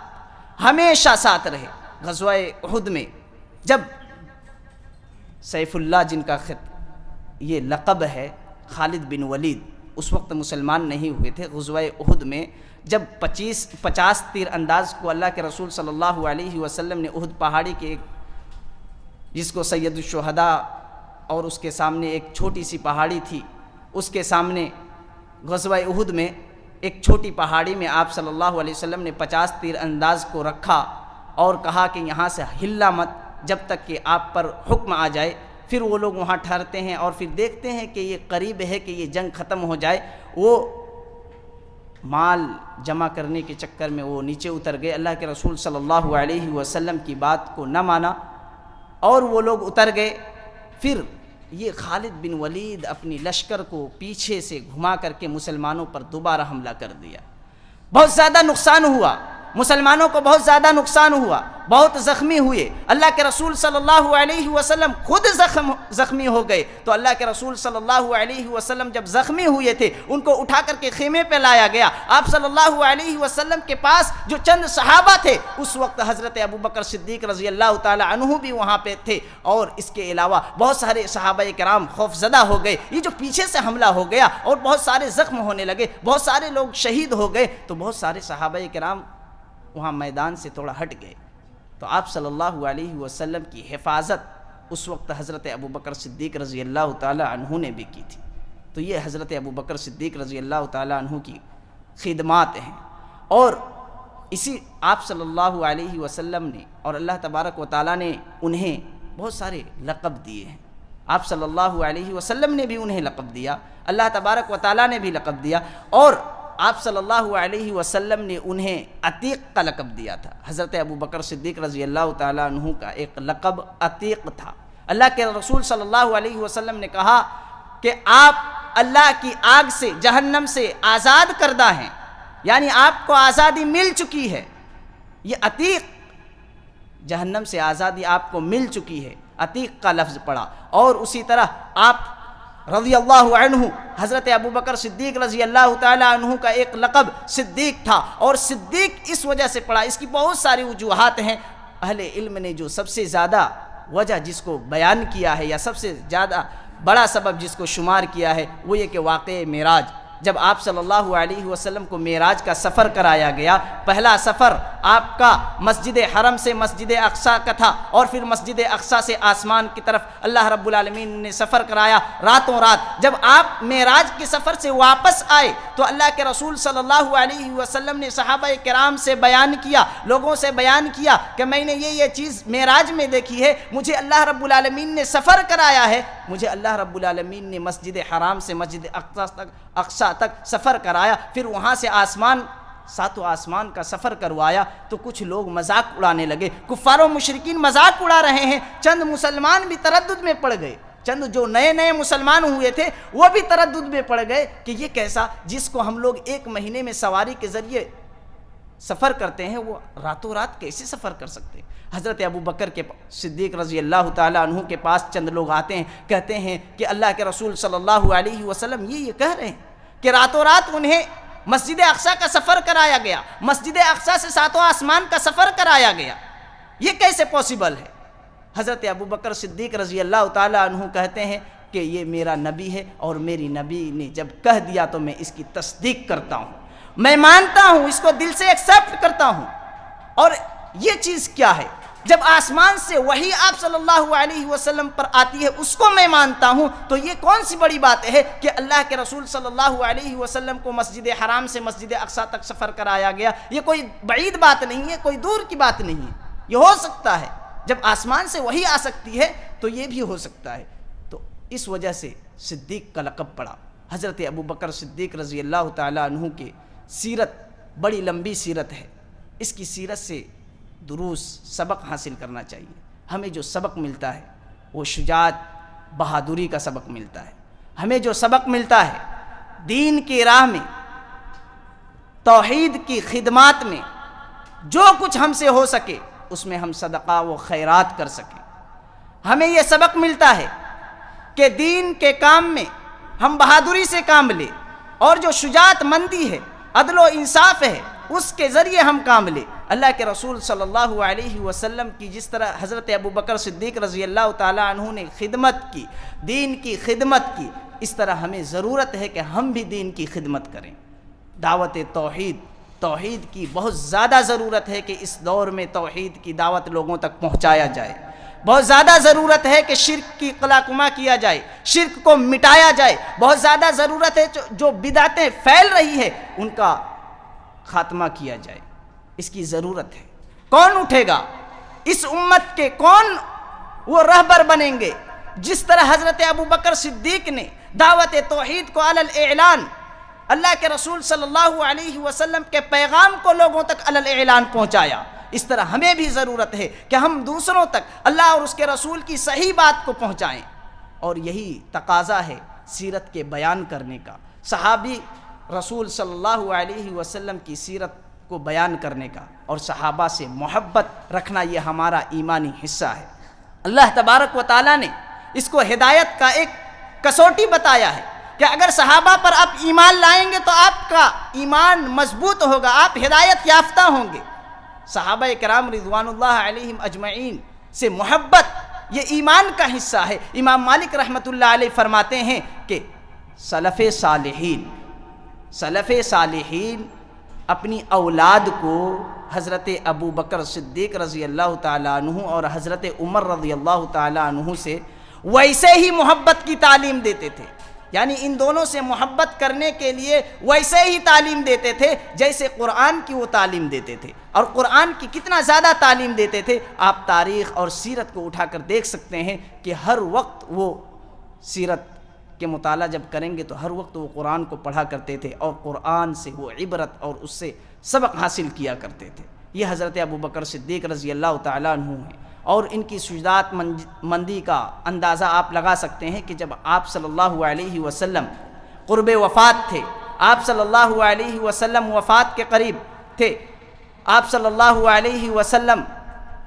ہمیشہ ساتھ رہے۔ غزوہ احد میں جب سیف اللہ، جن کا یہ لقب ہے، خالد بن ولید اس وقت مسلمان نہیں ہوئے تھے، غزوہ احد میں جب 50 تیر انداز کو اللہ کے رسول صلی اللہ علیہ وسلم نے احد پہاڑی کے ایک، جس کو سید الشہداء اور اس کے سامنے ایک چھوٹی سی پہاڑی تھی، اس کے سامنے غزوہ احد میں ایک چھوٹی پہاڑی میں آپ صلی اللہ علیہ وسلم نے 50 تیر انداز کو رکھا اور کہا کہ یہاں سے ہلنا مت جب تک کہ آپ پر حکم آ جائے۔ پھر وہ لوگ وہاں ٹھہرتے ہیں اور پھر دیکھتے ہیں کہ یہ قریب ہے کہ یہ جنگ ختم ہو جائے، وہ مال جمع کرنے کے چکر میں وہ نیچے اتر گئے، اللہ کے رسول صلی اللہ علیہ وسلم کی بات کو نہ مانا اور وہ لوگ اتر گئے۔ پھر یہ خالد بن ولید اپنی لشکر کو پیچھے سے گھما کر کے مسلمانوں پر دوبارہ حملہ کر دیا۔ بہت زیادہ نقصان ہوا، مسلمانوں کو بہت زیادہ نقصان ہوا، بہت زخمی ہوئے۔ اللہ کے رسول صلی اللہ علیہ وسلم خود زخمی ہو گئے، تو اللہ کے رسول صلی اللہ علیہ وسلم جب زخمی ہوئے تھے ان کو اٹھا کر کے خیمے پہ لایا گیا۔ آپ صلی اللہ علیہ وسلم کے پاس جو چند صحابہ تھے، اس وقت حضرت ابو بکر صدیق رضی اللہ تعالی عنہ بھی وہاں پہ تھے، اور اس کے علاوہ بہت سارے صحابہ کرام خوف زدہ ہو گئے۔ یہ جو پیچھے سے حملہ ہو گیا اور بہت سارے زخم ہونے لگے، بہت سارے لوگ شہید ہو گئے، تو بہت سارے صحابہ کرام وہاں میدان سے تھوڑا ہٹ گئے۔ تو آپ صلی اللہ علیہ وسلم کی حفاظت اس وقت حضرت ابو بکر صدیق رضی اللہ تعالی عنہ نے بھی کی تھی۔ تو یہ حضرت ابو بکر صدیق رضی اللہ تعالی عنہ کی خدمات ہیں، اور اسی آپ صلی اللہ علیہ وسلم نے اور اللہ تبارک و تعالیٰ نے انہیں بہت سارے لقب دیے ہیں۔ آپ صلی اللہ علیہ وسلم نے بھی انہیں لقب دیا، اللہ تبارک و تعالیٰ نے بھی لقب دیا، اور آپ صلی اللہ علیہ وسلم نے انہیں عتیق کا لقب دیا تھا۔ حضرت ابو بکر صدیق رضی اللہ تعالیٰ عنہ کا ایک لقب عتیق تھا۔ اللہ کے رسول صلی اللہ علیہ وسلم نے کہا کہ آپ اللہ کی آگ سے، جہنم سے آزاد کردہ ہیں، یعنی آپ کو آزادی مل چکی ہے۔ یہ عتیق، جہنم سے آزادی آپ کو مل چکی ہے، عتیق کا لفظ پڑا۔ اور اسی طرح آپ رضی اللہ عنہ، حضرت ابو بکر صدیق رضی اللہ تعالی عنہ کا ایک لقب صدیق تھا، اور صدیق اس وجہ سے پڑا، اس کی بہت ساری وجوہات ہیں۔ اہل علم نے جو سب سے زیادہ وجہ جس کو بیان کیا ہے، یا سب سے زیادہ بڑا سبب جس کو شمار کیا ہے، وہ یہ کہ واقع معراج، جب آپ صلی اللہ علیہ وسلم کو معراج کا سفر کرایا گیا، پہلا سفر آپ کا مسجد حرم سے مسجد اقصیٰ کا تھا، اور پھر مسجد اقصیٰ سے آسمان کی طرف اللہ رب العالمین نے سفر کرایا راتوں رات۔ جب آپ معراج کے سفر سے واپس آئے تو اللہ کے رسول صلی اللہ علیہ وسلم نے صحابہ کرام سے بیان کیا، لوگوں سے بیان کیا کہ میں نے یہ چیز معراج میں دیکھی ہے، مجھے اللہ رب العالمین نے سفر کرایا ہے، مجھے اللہ رب العالمین نے مسجد حرام سے مسجد اقصیٰ تک سفر کرایا، پھر وہاں سے آسمان ساتوں آسمان کا سفر کروایا تو کچھ لوگ مذاق اڑانے لگے، کفار و مشرکین مذاق اڑا رہے ہیں، چند مسلمان بھی تردد میں پڑ گئے، چند جو نئے نئے مسلمان ہوئے تھے وہ بھی تردد میں پڑ گئے کہ یہ کیسا، جس کو ہم لوگ 1 مہینے میں سواری کے ذریعے سفر کرتے ہیں وہ راتوں رات کیسے سفر کر سکتے ہیں؟ حضرت ابو بکر کے صدیق رضی اللہ تعالیٰ عنہ کے پاس چند لوگ آتے ہیں، کہتے ہیں کہ اللہ کے رسول صلی اللہ علیہ وسلم یہ کہہ رہے ہیں کہ راتوں رات انہیں مسجد اقصیٰ کا سفر کرایا گیا، مسجد اقصیٰ سے ساتوں آسمان کا سفر کرایا گیا، یہ کیسے پاسبل ہے؟ حضرت ابو بکر صدیق رضی اللہ تعالیٰ عنہ کہتے ہیں کہ یہ میرا نبی ہے اور میری نبی نے جب کہہ دیا تو میں اس کی تصدیق کرتا ہوں، میں مانتا ہوں، اس کو دل سے ایکسیپٹ کرتا ہوں۔ اور یہ چیز کیا ہے؟ جب آسمان سے وحی آپ صلی اللہ علیہ وسلم پر آتی ہے اس کو میں مانتا ہوں، تو یہ کون سی بڑی بات ہے کہ اللہ کے رسول صلی اللہ علیہ وسلم کو مسجد حرام سے مسجد اقصیٰ تک سفر کرایا گیا؟ یہ کوئی بعید بات نہیں ہے، کوئی دور کی بات نہیں ہے، یہ ہو سکتا ہے۔ جب آسمان سے وحی آ سکتی ہے تو یہ بھی ہو سکتا ہے۔ تو اس وجہ سے صدیق کا لقب پڑا۔ حضرت ابو بکر صدیق رضی اللہ تعالیٰ عنہ کے سیرت بڑی لمبی سیرت ہے، اس کی سیرت سے دروس سبق حاصل کرنا چاہیے۔ ہمیں جو سبق ملتا ہے وہ شجاعت، بہادری کا سبق ملتا ہے۔ ہمیں جو سبق ملتا ہے دین کی راہ میں، توحید کی خدمات میں، جو کچھ ہم سے ہو سکے اس میں ہم صدقہ و خیرات کر سکیں۔ ہمیں یہ سبق ملتا ہے کہ دین کے کام میں ہم بہادری سے کام لیں، اور جو شجاعت مندی ہے، عدل و انصاف ہے، اس کے ذریعے ہم کام لیں۔ اللہ کے رسول صلی اللہ علیہ وسلم کی جس طرح حضرت ابو بکر صدیق رضی اللہ تعالیٰ عنہ نے خدمت کی، دین کی خدمت کی، اس طرح ہمیں ضرورت ہے کہ ہم بھی دین کی خدمت کریں۔ دعوت توحید کی بہت زیادہ ضرورت ہے کہ اس دور میں توحید کی دعوت لوگوں تک پہنچایا جائے۔ بہت زیادہ ضرورت ہے کہ شرک کی قلاقمہ کیا جائے، شرک کو مٹایا جائے۔ بہت زیادہ ضرورت ہے جو بدعتیں پھیل رہی ہے ان کا خاتمہ کیا جائے، اس کی ضرورت ہے۔ کون اٹھے گا؟ اس امت کے کون وہ رہبر بنیں گے جس طرح حضرت ابو بکر صدیق نے دعوت توحید کو علی الاعلان، اللہ کے رسول صلی اللہ علیہ وسلم کے پیغام کو لوگوں تک علی الاعلان پہنچایا، اس طرح ہمیں بھی ضرورت ہے کہ ہم دوسروں تک اللہ اور اس کے رسول کی صحیح بات کو پہنچائیں۔ اور یہی تقاضا ہے سیرت کے بیان کرنے کا، صحابی رسول صلی اللہ علیہ وسلم کی سیرت کو بیان کرنے کا، اور صحابہ سے محبت رکھنا، یہ ہمارا ایمانی حصہ ہے۔ اللہ تبارک و تعالیٰ نے اس کو ہدایت کا ایک کسوٹی بتایا ہے کہ اگر صحابہ پر آپ ایمان لائیں گے تو آپ کا ایمان مضبوط ہوگا، آپ ہدایت یافتہ ہوں گے۔ صحابہ کرام رضوان اللہ علیہم اجمعین سے محبت یہ ایمان کا حصہ ہے۔ امام مالک رحمۃ اللہ علیہ فرماتے ہیں کہ سلف صالحین اپنی اولاد کو حضرت ابو بکر صدیق رضی اللہ تعالیٰ عنہ اور حضرت عمر رضی اللہ تعالیٰ عنہ سے ویسے ہی محبت کی تعلیم دیتے تھے، یعنی ان دونوں سے محبت کرنے کے لیے ویسے ہی تعلیم دیتے تھے جیسے قرآن کی وہ تعلیم دیتے تھے۔ اور قرآن کی کتنا زیادہ تعلیم دیتے تھے آپ تاریخ اور سیرت کو اٹھا کر دیکھ سکتے ہیں کہ ہر وقت وہ سیرت کے مطالعہ جب کریں گے تو ہر وقت وہ قرآن کو پڑھا کرتے تھے اور قرآن سے وہ عبرت اور اس سے سبق حاصل کیا کرتے تھے۔ یہ حضرت ابو بکر صدیق رضی اللہ تعالیٰ عنہ ہیں، اور ان کی شجاعت مندی کا اندازہ آپ لگا سکتے ہیں کہ جب آپ صلی اللہ علیہ وسلم قرب وفات تھے، آپ صلی اللہ علیہ وسلم وفات کے قریب تھے، آپ صلی اللہ علیہ وسلم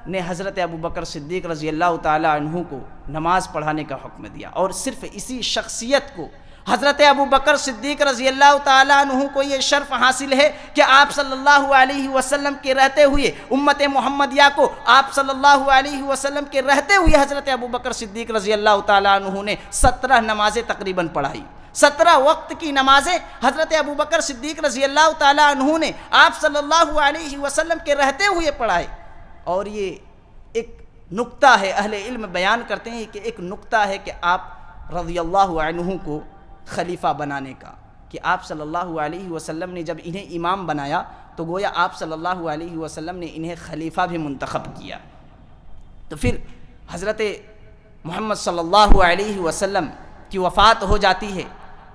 نے حضرت ابو بکر صدیق رضی اللہ تعالیٰ عنہ کو نماز پڑھانے کا حکم دیا، اور صرف اسی شخصیت کو حضرت ابو بکر صدیق رضی اللہ تعالیٰ عنہ کو یہ شرف حاصل ہے کہ آپ صلی اللہ علیہ وسلم کے رہتے ہوئے امت محمدیہ کو آپ صلی اللہ علیہ وسلم کے رہتے ہوئے حضرت ابو بکر صدیق رضی اللہ تعالیٰ عنہ نے 17 نمازیں تقریباً پڑھائی۔ 17 وقت کی نمازیں حضرت ابو بکر صدیق رضی اللہ تعالیٰ عنہ نے آپ صلی اللہ علیہ وسلم کے رہتے ہوئے پڑھائے۔ اور یہ ایک نقطہ ہے، اہل علم بیان کرتے ہیں کہ ایک نقطہ ہے کہ آپ رضی اللہ عنہ کو خلیفہ بنانے کا، کہ آپ صلی اللہ علیہ وسلم نے جب انہیں امام بنایا تو گویا آپ صلی اللہ علیہ وسلم نے انہیں خلیفہ بھی منتخب کیا۔ تو پھر حضرت محمد صلی اللہ علیہ وسلم کی وفات ہو جاتی ہے،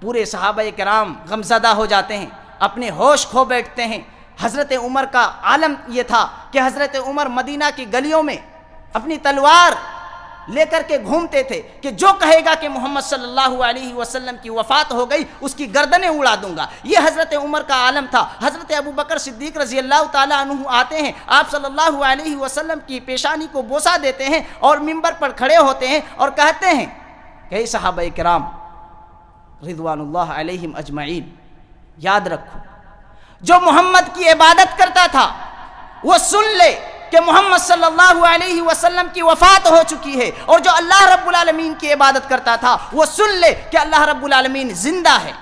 پورے صحابہ کرام غمزدہ ہو جاتے ہیں، اپنے ہوش کھو بیٹھتے ہیں، حضرت عمر کا عالم یہ تھا کہ حضرت عمر مدینہ کی گلیوں میں اپنی تلوار لے کر کے گھومتے تھے کہ جو کہے گا کہ محمد صلی اللہ علیہ وسلم کی وفات ہو گئی اس کی گردنیں اڑا دوں گا. یہ حضرت عمر کا عالم تھا. حضرت ابو بکر صدیق رضی اللہ تعالیٰ عنہ آتے ہیں, آپ صلی اللہ علیہ وسلم کی پیشانی کو بوسہ دیتے ہیں اور منبر پر کھڑے ہوتے ہیں اور کہتے ہیں کہ اے صحابہ کرام رضوان اللہ علیہم اجمعین, یاد رکھو جو محمد کی عبادت کرتا تھا وہ سن لے کہ محمد صلی اللہ علیہ وسلم کی وفات ہو چکی ہے, اور جو اللہ رب العالمین کی عبادت کرتا تھا وہ سن لے کہ اللہ رب العالمین زندہ ہے.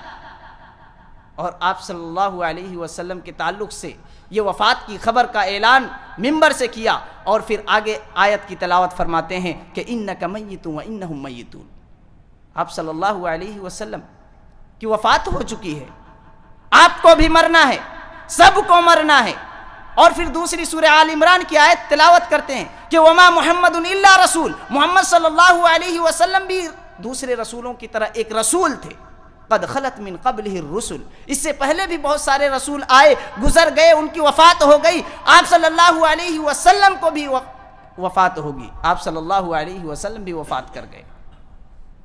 اور آپ صلی اللہ علیہ وسلم کے تعلق سے یہ وفات کی خبر کا اعلان منبر سے کیا, اور پھر آگے آیت کی تلاوت فرماتے ہیں کہ انک میت و انہم میتون. آپ صلی اللہ علیہ وسلم کی وفات ہو چکی ہے, آپ کو بھی مرنا ہے, سب کو مرنا ہے. اور پھر دوسری سورہ آل عمران کی آیت تلاوت کرتے ہیں کہ وما محمد الا رسول, محمد صلی اللہ علیہ وسلم بھی دوسرے رسولوں کی طرح ایک رسول تھے. قد خلت من قبلہ الرسل, اس سے پہلے بھی بہت سارے رسول آئے گزر گئے, ان کی وفات ہو گئی. آپ صلی اللہ علیہ وسلم کو بھی وفات ہوگی, آپ صلی اللہ علیہ وسلم بھی وفات کر گئے.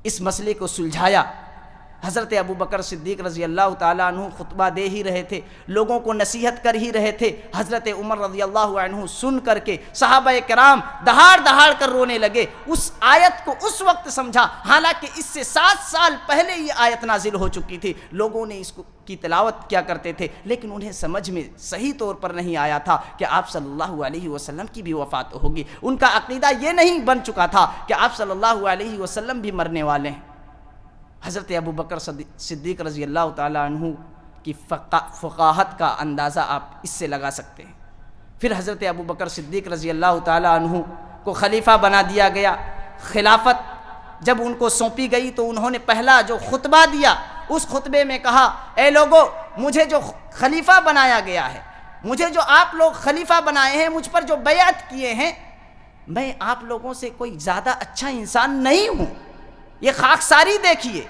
اس مسئلے کو سلجھایا. حضرت ابو بکر صدیق رضی اللہ تعالیٰ عنہ خطبہ دے ہی رہے تھے, لوگوں کو نصیحت کر ہی رہے تھے. حضرت عمر رضی اللہ عنہ سن کر کے صحابہ کرام دہاڑ دہاڑ کر رونے لگے. اس آیت کو اس وقت سمجھا, حالانکہ اس سے 7 سال پہلے یہ آیت نازل ہو چکی تھی. لوگوں نے اس کی تلاوت کیا کرتے تھے, لیکن انہیں سمجھ میں صحیح طور پر نہیں آیا تھا کہ آپ صلی اللہ علیہ وسلم کی بھی وفات ہوگی. ان کا عقیدہ یہ نہیں بن چکا تھا کہ آپ صلی اللہ علیہ وسلم بھی مرنے والے ہیں. حضرت ابو بکر صدیق رضی اللہ تعالیٰ عنہ کی فقاہت کا اندازہ آپ اس سے لگا سکتے ہیں. پھر حضرت ابو بکر صدیق رضی اللہ تعالیٰ عنہ کو خلیفہ بنا دیا گیا. خلافت جب ان کو سونپی گئی تو انہوں نے پہلا جو خطبہ دیا, اس خطبے میں کہا اے لوگو, مجھے جو خلیفہ بنایا گیا ہے, مجھے جو آپ لوگ خلیفہ بنائے ہیں, مجھ پر جو بیعت کیے ہیں, میں آپ لوگوں سے کوئی زیادہ اچھا انسان نہیں ہوں. یہ خاکساری دیکھیے,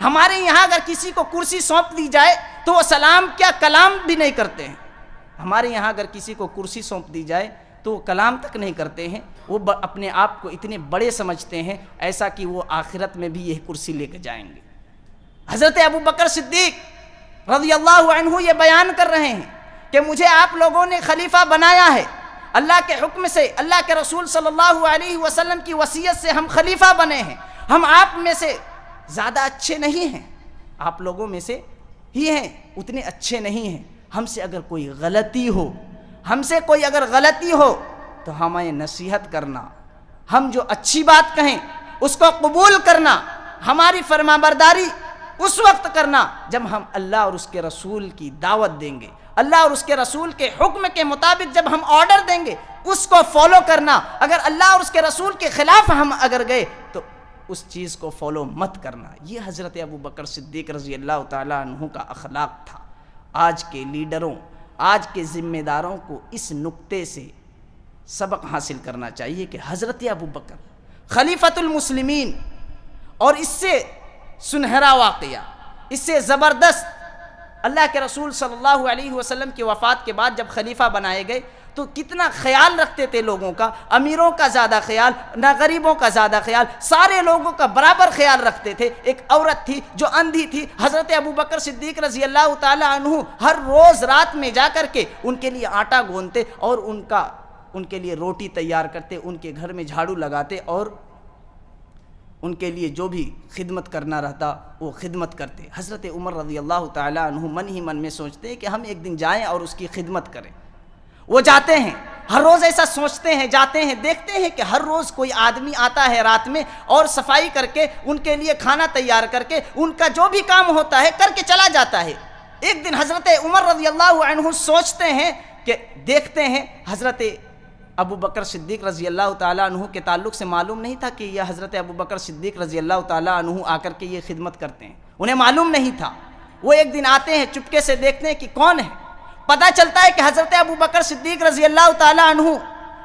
ہمارے یہاں اگر کسی کو کرسی سونپ دی جائے تو وہ سلام کیا کلام بھی نہیں کرتے ہیں. ہمارے یہاں اگر کسی کو کرسی سونپ دی جائے تو وہ کلام تک نہیں کرتے ہیں. وہ اپنے آپ کو اتنے بڑے سمجھتے ہیں, ایسا کہ وہ آخرت میں بھی یہ کرسی لے کے جائیں گے. حضرت ابو بکر صدیق رضی اللہ عنہ یہ بیان کر رہے ہیں کہ مجھے آپ لوگوں نے خلیفہ بنایا ہے, اللہ کے حکم سے, اللہ کے رسول صلی اللہ علیہ وسلم کی وصیت سے ہم خلیفہ بنے ہیں. ہم آپ میں سے زیادہ اچھے نہیں ہیں, آپ لوگوں میں سے ہی ہیں, اتنے اچھے نہیں ہیں. ہم سے اگر کوئی غلطی ہو, ہم سے کوئی اگر غلطی ہو تو ہمیں نصیحت کرنا, ہم جو اچھی بات کہیں اس کو قبول کرنا, ہماری فرمانبرداری اس وقت کرنا جب ہم اللہ اور اس کے رسول کی دعوت دیں گے, اللہ اور اس کے رسول کے حکم کے مطابق جب ہم آرڈر دیں گے اس کو فالو کرنا. اگر اللہ اور اس کے رسول کے خلاف ہم اگر گئے تو اس چیز کو فالو مت کرنا. یہ حضرت ابو بکر صدیق رضی اللہ تعالیٰ عنہ کا اخلاق تھا. آج کے لیڈروں, آج کے ذمہ داروں کو اس نقطے سے سبق حاصل کرنا چاہیے کہ حضرت ابو بکر خلیفۃ المسلمین, اور اس سے سنہرا واقعہ, اس سے زبردست, اللہ کے رسول صلی اللہ علیہ وسلم کی وفات کے بعد جب خلیفہ بنائے گئے تو کتنا خیال رکھتے تھے لوگوں کا, امیروں کا زیادہ خیال, نہ غریبوں کا زیادہ خیال, سارے لوگوں کا برابر خیال رکھتے تھے. ایک عورت تھی جو اندھی تھی, حضرت ابو بکر صدیق رضی اللہ تعالیٰ عنہ ہر روز رات میں جا کر کے ان کے لیے آٹا گوندتے اور ان کے لیے روٹی تیار کرتے, ان کے گھر میں جھاڑو لگاتے اور ان کے لیے جو بھی خدمت کرنا رہتا وہ خدمت کرتے. حضرت عمر رضی اللہ تعالیٰ عنہ من ہی من میں سوچتے ہیں کہ ہم ایک دن جائیں اور اس کی خدمت کریں. وہ جاتے ہیں, ہر روز ایسا سوچتے ہیں, جاتے ہیں, دیکھتے ہیں کہ ہر روز کوئی آدمی آتا ہے رات میں اور صفائی کر کے ان کے لیے کھانا تیار کر کے ان کا جو بھی کام ہوتا ہے کر کے چلا جاتا ہے. ایک دن حضرت عمر رضی اللہ عنہ سوچتے ہیں کہ دیکھتے ہیں حضرت ابو بکر صدیق رضی اللہ تعالیٰ عنہ کے تعلق سے معلوم نہیں تھا کہ یہ حضرت ابو بکر صدیق رضی اللہ تعالیٰ عنہ آ کر کے یہ خدمت کرتے ہیں, انہیں معلوم نہیں تھا. وہ ایک دن آتے ہیں, چپکے سے دیکھتے ہیں کہ کون ہے. پتہ چلتا ہے کہ حضرت ابو بکر صدیق رضی اللہ تعالیٰ عنہ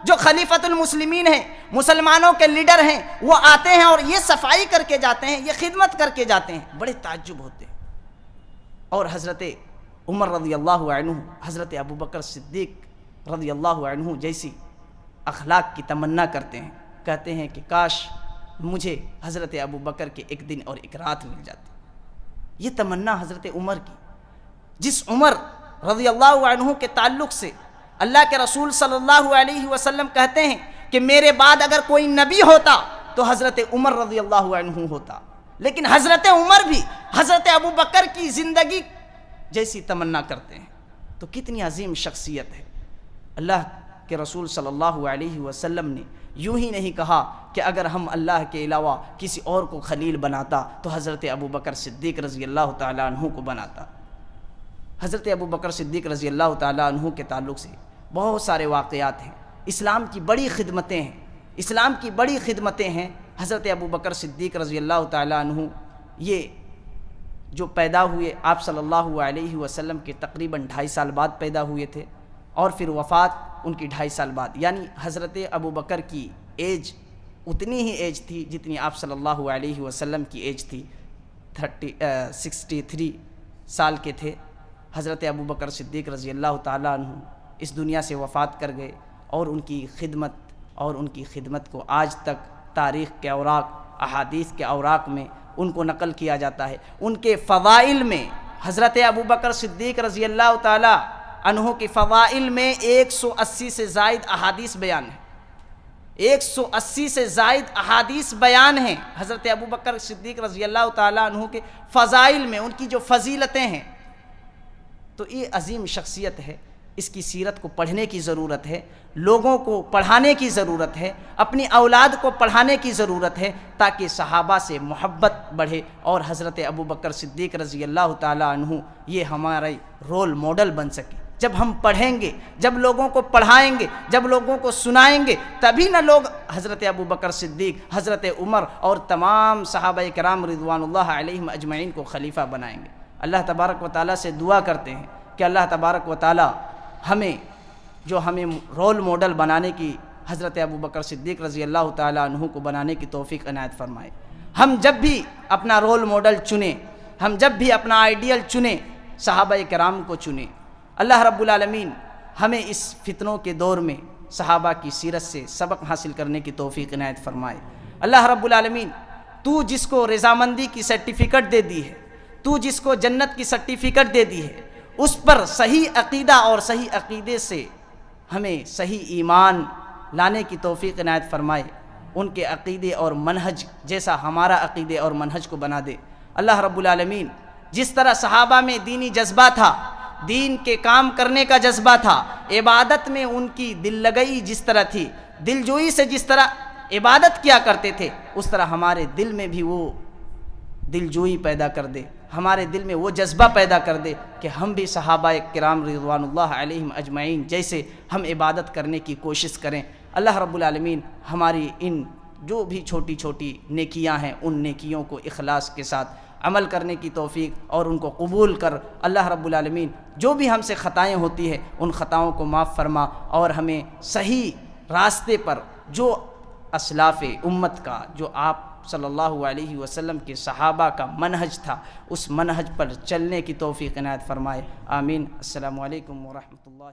جو خلیفۃ المسلمین ہیں, مسلمانوں کے لیڈر ہیں, وہ آتے ہیں اور یہ صفائی کر کے جاتے ہیں, یہ خدمت کر کے جاتے ہیں. بڑے تعجب ہوتے ہیں. اور حضرت عمر رضی اللہ عنہ، حضرت ابو بکر صدیق رضی اللہ عنہ جیسی اخلاق کی تمنا کرتے ہیں، کہتے ہیں کہ کاش مجھے حضرت ابو بکر کے ایک دن اور ایک رات مل جاتی۔ یہ تمنا حضرت عمر کی، جس عمر رضی اللہ عنہ کے تعلق سے اللہ کے رسول صلی اللہ علیہ وسلم کہتے ہیں کہ میرے بعد اگر کوئی نبی ہوتا تو حضرت عمر رضی اللہ عنہ ہوتا، لیکن حضرت عمر بھی حضرت ابو بکر کی زندگی جیسی تمنا کرتے ہیں۔ تو کتنی عظیم شخصیت ہے۔ اللہ کے رسول صلی اللہ علیہ وسلم نے یوں ہی نہیں کہا کہ اگر ہم اللہ کے علاوہ کسی اور کو خلیل بناتا تو حضرت ابو بکر صدیق رضی اللہ تعالیٰ عنہ کو بناتا۔ حضرت ابو بکر صدیق رضی اللہ تعالیٰ عنہ کے تعلق سے بہت سارے واقعات ہیں، اسلام کی بڑی خدمتیں ہیں، اسلام کی بڑی خدمتیں ہیں۔ حضرت ابو بکر صدیق رضی اللہ تعالیٰ عنہ یہ جو پیدا ہوئے آپ صلی اللہ علیہ وسلم کے تقریباً 2.5 سال بعد پیدا ہوئے تھے، اور پھر وفات ان کی 2.5 سال بعد، یعنی حضرت ابو بکر کی ایج اتنی ہی ایج تھی جتنی آپ صلی اللہ علیہ وسلم کی ایج تھی، 63 سال کے تھے۔ حضرت ابو بکر صدیق رضی اللہ تعالیٰ عنہ اس دنیا سے وفات کر گئے، اور ان کی خدمت کو آج تک تاریخ کے اوراق، احادیث کے اوراق میں ان کو نقل کیا جاتا ہے۔ ان کے فضائل میں حضرت ابو بکر صدیق رضی اللہ تعالیٰ عنہ کی فضائل میں 180 سے زائد احادیث بیان ہیں، 180 سے زائد احادیث بیان ہیں حضرت ابو بکر صدیق رضی اللہ تعالیٰ عنہ کے فضائل میں، ان کی جو فضیلتیں ہیں۔ تو یہ عظیم شخصیت ہے، اس کی سیرت کو پڑھنے کی ضرورت ہے، لوگوں کو پڑھانے کی ضرورت ہے، اپنی اولاد کو پڑھانے کی ضرورت ہے، تاکہ صحابہ سے محبت بڑھے، اور حضرت ابو بکر صدیق رضی اللہ تعالیٰ عنہ یہ ہمارے رول ماڈل بن سکے۔ جب ہم پڑھیں گے، جب لوگوں کو پڑھائیں گے، جب لوگوں کو سنائیں گے، تبھی نہ لوگ حضرت ابو بکر صدیق، حضرت عمر اور تمام صحابہ کرام رضوان اللہ علیہم اجمعین کو خلیفہ بنائیں گے۔ اللہ تبارک و تعالیٰ سے دعا کرتے ہیں کہ اللہ تبارک و تعالیٰ ہمیں رول ماڈل بنانے کی، حضرت ابو بکر صدیق رضی اللہ تعالیٰ عنہ کو بنانے کی توفیق عنایت فرمائے۔ ہم جب بھی اپنا رول ماڈل چنیں، ہم جب بھی اپنا آئیڈیل چنیں، صحابہ کرام کو چنیں۔ اللہ رب العالمین ہمیں اس فتنوں کے دور میں صحابہ کی سیرت سے سبق حاصل کرنے کی توفیق عنایت فرمائے۔ اللہ رب العالمین تو جس کو رضامندی کی سرٹیفکیٹ دے دی ہے، تو جس کو جنت کی سرٹیفکیٹ دے دی ہے، اس پر صحیح عقیدہ اور صحیح عقیدے سے ہمیں صحیح ایمان لانے کی توفیق عنایت فرمائے۔ ان کے عقیدے اور منہج جیسا ہمارا عقیدے اور منہج کو بنا دے۔ اللہ رب العالمین جس طرح صحابہ میں دینی جذبہ تھا، دین کے کام کرنے کا جذبہ تھا، عبادت میں ان کی دل لگئی جس طرح تھی، دل جوئی سے جس طرح عبادت کیا کرتے تھے، اس طرح ہمارے دل میں بھی وہ دل جوئی پیدا کر دے، ہمارے دل میں وہ جذبہ پیدا کر دے کہ ہم بھی صحابہ کرام رضوان اللہ علیہم اجمعین جیسے ہم عبادت کرنے کی کوشش کریں۔ اللہ رب العالمین ہماری ان جو بھی چھوٹی چھوٹی نیکیاں ہیں، ان نیکیوں کو اخلاص کے ساتھ عمل کرنے کی توفیق اور ان کو قبول کر، اللہ رب العالمین جو بھی ہم سے خطائیں ہوتی ہیں ان خطاؤں کو معاف فرما، اور ہمیں صحیح راستے پر جو اسلاف امت کا، جو آپ صلی اللہ علیہ وسلم کے صحابہ کا منہج تھا، اس منہج پر چلنے کی توفیق عنایت فرمائے۔ آمین۔ السلام علیکم ورحمۃ اللہ۔